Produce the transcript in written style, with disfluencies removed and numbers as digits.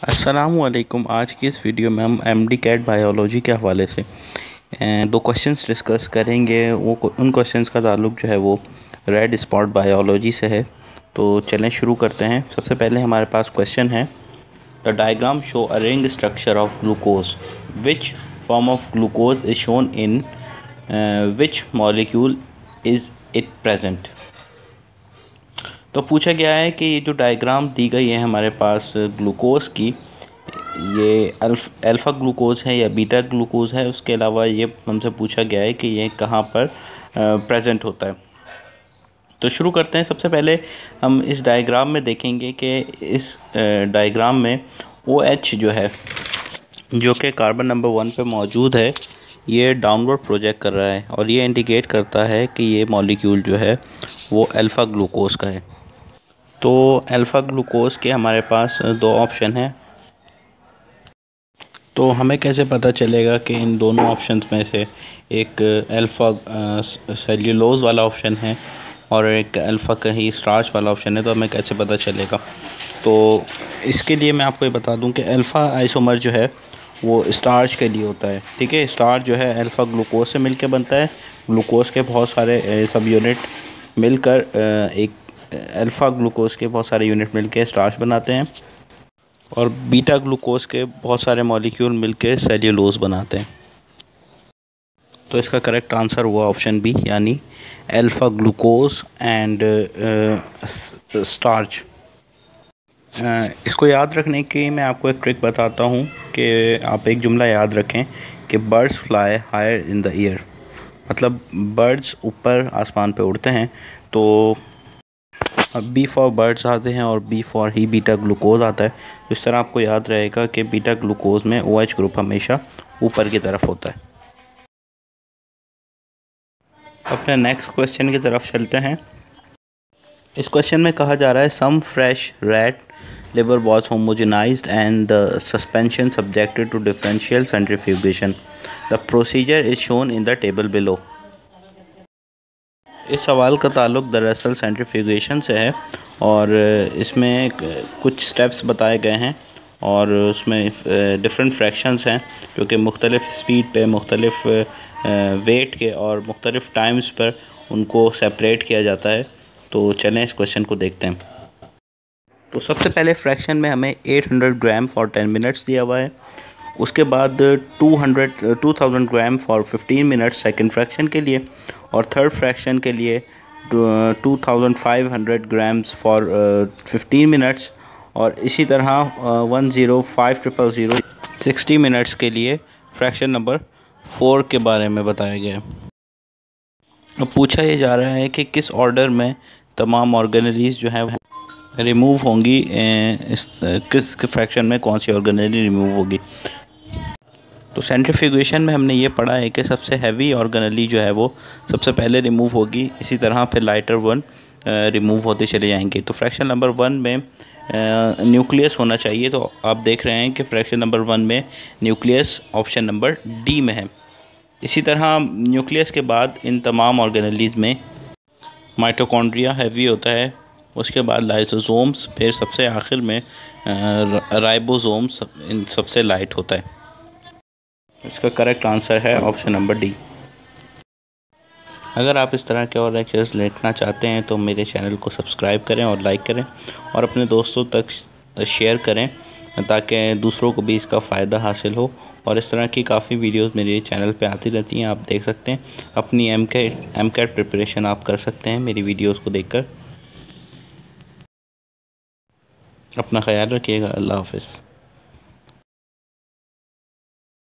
अस्सलामुअलैकुम। आज की इस वीडियो में हम एमडी कैट बायोलॉजी के हवाले से दो क्वेश्चंस डिस्कस करेंगे। उन क्वेश्चंस का ताल्लुक जो है वो रेड स्पॉट बायोलॉजी से है। तो चलें शुरू करते हैं। सबसे पहले हमारे पास क्वेश्चन है, the diagram show a ring structure of glucose, which form of glucose is shown in which molecule is it present. तो पूछा गया है कि ये जो डायग्राम दी गई है हमारे पास ग्लूकोज की, ये अल्फ़ा ग्लूकोज है या बीटा ग्लूकोज है। उसके अलावा ये हमसे पूछा गया है कि ये कहाँ पर प्रेजेंट होता है। तो शुरू करते हैं। सबसे पहले हम इस डायग्राम में देखेंगे कि इस डायग्राम में OH जो है, जो कि कार्बन नंबर 1 पे मौजूद है, ये डाउनवर्ड प्रोजेक्ट कर रहा है और ये इंडिकेट करता है कि ये मॉलिक्यूल जो है वो अल्फ़ा ग्लूकोज का है। तो अल्फ़ा ग्लूकोज के हमारे पास दो ऑप्शन हैं। तो हमें कैसे पता चलेगा कि इन दोनों ऑप्शंस में से एक अल्फ़ा सेल्यूलोज वाला ऑप्शन है और एक अल्फ़ा कहीं स्टार्च वाला ऑप्शन है। तो हमें कैसे पता चलेगा? तो इसके लिए मैं आपको ये बता दूं कि अल्फ़ा आइसोमर जो है वो स्टार्च के लिए होता है। ठीक है, स्टार्च जो है अल्फ़ा ग्लूकोज से मिलकर बनता है। ग्लूकोज के बहुत सारे सब यूनिट मिलकर एक अल्फ़ा ग्लूकोज के बहुत सारे यूनिट मिलकर स्टार्च बनाते हैं और बीटा ग्लूकोज के बहुत सारे मॉलिक्यूल मिलकर सेल्यूलोज बनाते हैं। तो इसका करेक्ट आंसर हुआ ऑप्शन बी, यानी अल्फ़ा ग्लूकोज एंड स्टार्च। इसको याद रखने की मैं आपको एक ट्रिक बताता हूँ कि आप एक जुमला याद रखें कि birds fly higher in the air, मतलब बर्ड्स ऊपर आसमान पे उड़ते हैं। तो बी फॉर बर्ड्स आते हैं और B for he beta glucose आता है। तो इस तरह आपको याद रहेगा कि बीटा ग्लूकोज में OH ग्रुप हमेशा ऊपर की तरफ होता है। अपने नेक्स्ट क्वेश्चन की तरफ चलते हैं। इस क्वेश्चन में कहा जा रहा है, some fresh rat liver was homogenized and the suspension subjected to differential centrifugation. The procedure is shown in the table below. इस सवाल का ताल्लुक दरअसल सेंट्रीफ्यूगेशन से है और इसमें कुछ स्टेप्स बताए गए हैं और उसमें डिफरेंट फ्रैक्शंस हैं जो कि मुख्तलिफ़ स्पीड पे, मुख्तलिफ़ वेट के और मुख्तलिफ़ टाइम्स पर उनको सेपरेट किया जाता है। तो चलें इस क्वेश्चन को देखते हैं। तो सबसे पहले फ्रैक्शन में हमें 800 ग्राम फॉर 10 मिनट्स दिया हुआ है। उसके बाद 2000 gram for 15 minutes second fraction के लिए, और थर्ड फ्रैक्शन के लिए 2500 ग्राम्स फॉर 15 मिनट्स, और इसी तरह 105000 60 मिनट्स के लिए फ्रैक्शन नंबर 4 के बारे में बताया गया है। अब पूछा ये जा रहा है कि किस ऑर्डर में तमाम ऑर्गेनेलीज जो है रिमूव होंगी, किस फ्रैक्शन में कौन सी ऑर्गेनेली रिमूव होगी। तो सेंट्रीफ्यूगेशन में हमने ये पढ़ा है कि सबसे हैवी ऑर्गेनेली जो है वो सबसे पहले रिमूव होगी, इसी तरह फिर लाइटर वन रिमूव होते चले जाएंगे। तो फ्रैक्शन नंबर 1 में न्यूक्लियस होना चाहिए। तो आप देख रहे हैं कि फ्रैक्शन नंबर 1 में न्यूक्लियस ऑप्शन नंबर डी में है। इसी तरह न्यूक्लियस के बाद इन तमाम ऑर्गेनेलीज में माइटोकॉन्ड्रिया हैवी होता है, उसके बाद लाइसोसोम्स, फिर सबसे आखिर में राइबोसोम्स इन सबसे लाइट होता है। इसका करेक्ट आंसर है ऑप्शन नंबर डी। अगर आप इस तरह के और लेक्चर्स देखना चाहते हैं तो मेरे चैनल को सब्सक्राइब करें और लाइक करें और अपने दोस्तों तक शेयर करें ताकि दूसरों को भी इसका फ़ायदा हासिल हो। और इस तरह की काफ़ी वीडियोस मेरे चैनल पे आती रहती हैं, आप देख सकते हैं। अपनी एमकैट प्रिपरेशन आप कर सकते हैं मेरी वीडियोस को देखकर। अपना ख्याल रखिएगा। अल्लाह हाफ़िज़।